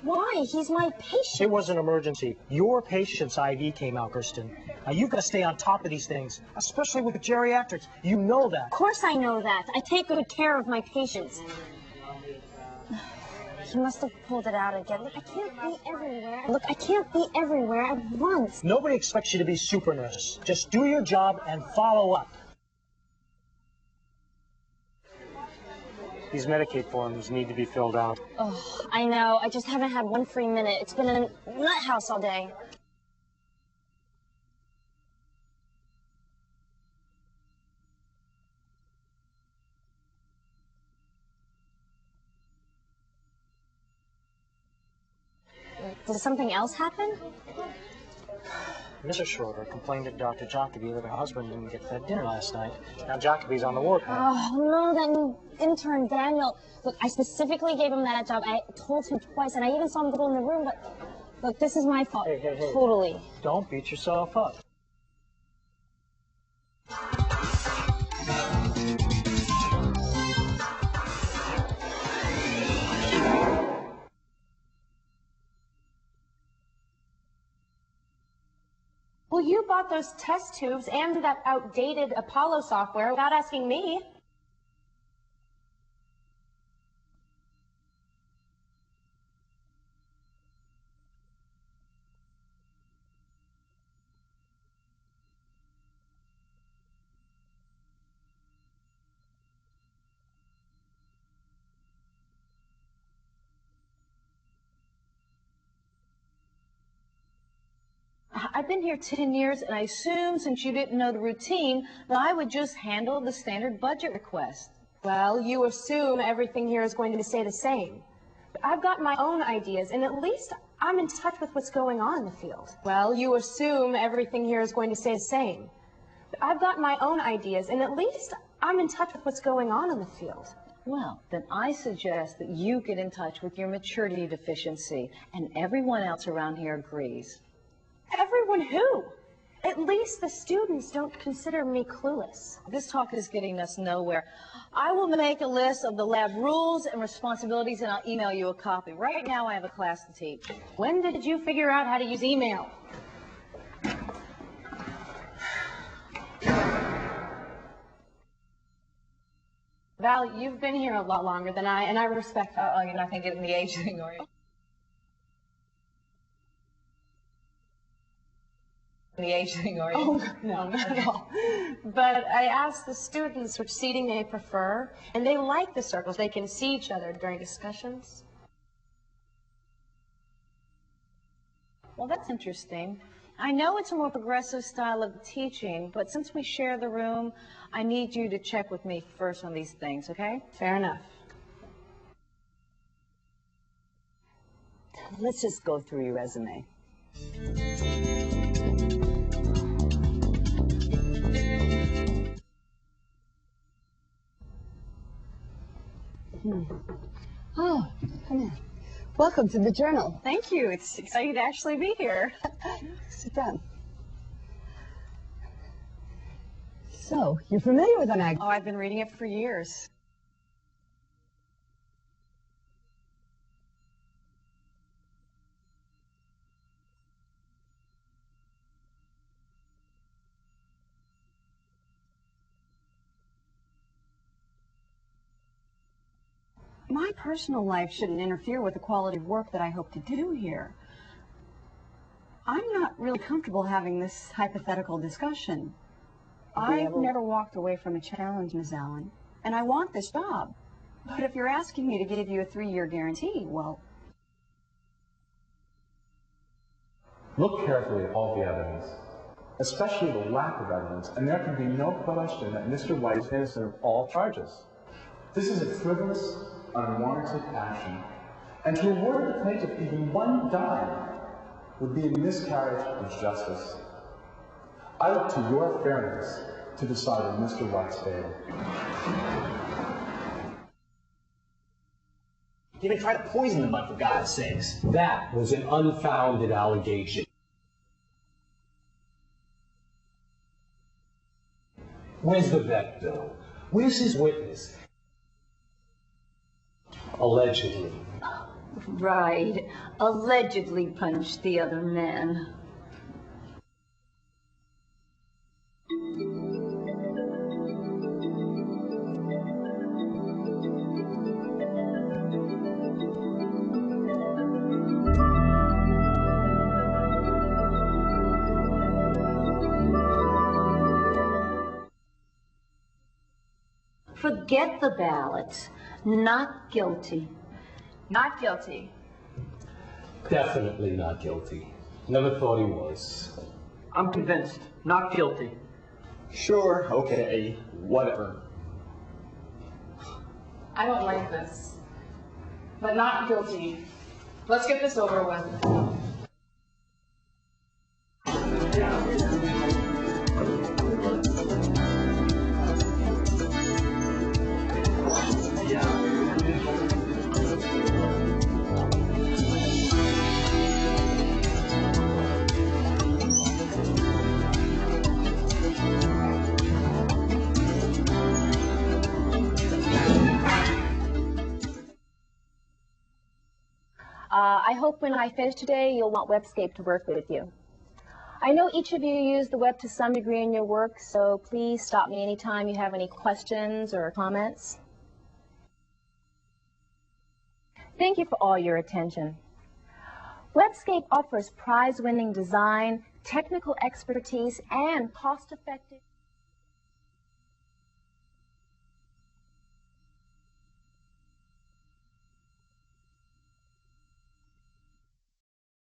Why? He's my patient. It was an emergency. Your patient's IV came out, Kirsten. Now, you've got to stay on top of these things, especially with geriatrics. You know that. Of course I know that. I take good care of my patients. He must have pulled it out again. Look, I can't be everywhere. Look, I can't be everywhere at once. Nobody expects you to be super nurse. Just do your job and follow up. These Medicaid forms need to be filled out. Oh, I know. I just haven't had one free minute. It's been a nut house all day. Did something else happen? Mrs. Schroeder complained to Dr. Jacoby that her husband didn't get fed dinner last night. Now Jacoby's on the warpath. Oh, no, that new intern, Daniel. Look, I specifically gave him that job. I told him twice, and I even saw him go in the room, but look, this is my fault. Hey. Totally. Don't beat yourself up. Well, you bought those test tubes and that outdated Apollo software without asking me. I've been here 10 years, and I assumed since you didn't know the routine that I would just handle the standard budget request. Well, you assume everything here is going to stay the same. But I've got my own ideas, and at least I'm in touch with what's going on in the field. Well, you assume everything here is going to stay the same. But I've got my own ideas, and at least I'm in touch with what's going on in the field. Well, then I suggest that you get in touch with your maturity deficiency, and everyone else around here agrees. Everyone who? At least the students don't consider me clueless. This talk is getting us nowhere. I will make a list of the lab rules and responsibilities, and I'll email you a copy. Right now, I have a class to teach. When did you figure out how to use email? Val, you've been here a lot longer than I, and I respect that. Oh, you're not going to get in the age thing, are you? The age thing, are you? Oh, no, not at all. But I asked the students which seating they prefer, and they like the circles. They can see each other during discussions. Well, that's interesting. I know it's a more progressive style of teaching, but since we share the room, I need you to check with me first on these things, okay? Fair enough. Let's just go through your resume. Oh, come in. Welcome to the Journal. Thank you. It's exciting to actually be here. Sit down. So, you're familiar with Onag? Oh, I've been reading it for years. My personal life shouldn't interfere with the quality of work that I hope to do here. I'm not really comfortable having this hypothetical discussion. I've never walked away from a challenge, Ms. Allen, and I want this job. But if you're asking me to give you a 3-year guarantee, well... Look carefully at all the evidence, especially the lack of evidence, and there can be no question that Mr. White is innocent of all charges. This is a frivolous, unwarranted action, and to award the plaintiff even one dime would be a miscarriage of justice. I look to your fairness to decide in Mr. White's favor. You didn't try to poison the bud, for God's sakes. That was an unfounded allegation. Where's the vet bill? Where's his witness? Allegedly. Right. Allegedly punched the other man. Forget the ballots. Not guilty. Not guilty. Definitely not guilty. Never thought he was. I'm convinced. Not guilty. Sure, okay, whatever. I don't like this. But not guilty. Let's get this over with. I hope when I finish today, you'll want Webscape to work with you. I know each of you use the web to some degree in your work, so please stop me anytime you have any questions or comments. Thank you for all your attention. Webscape offers prize-winning design, technical expertise, and cost-effective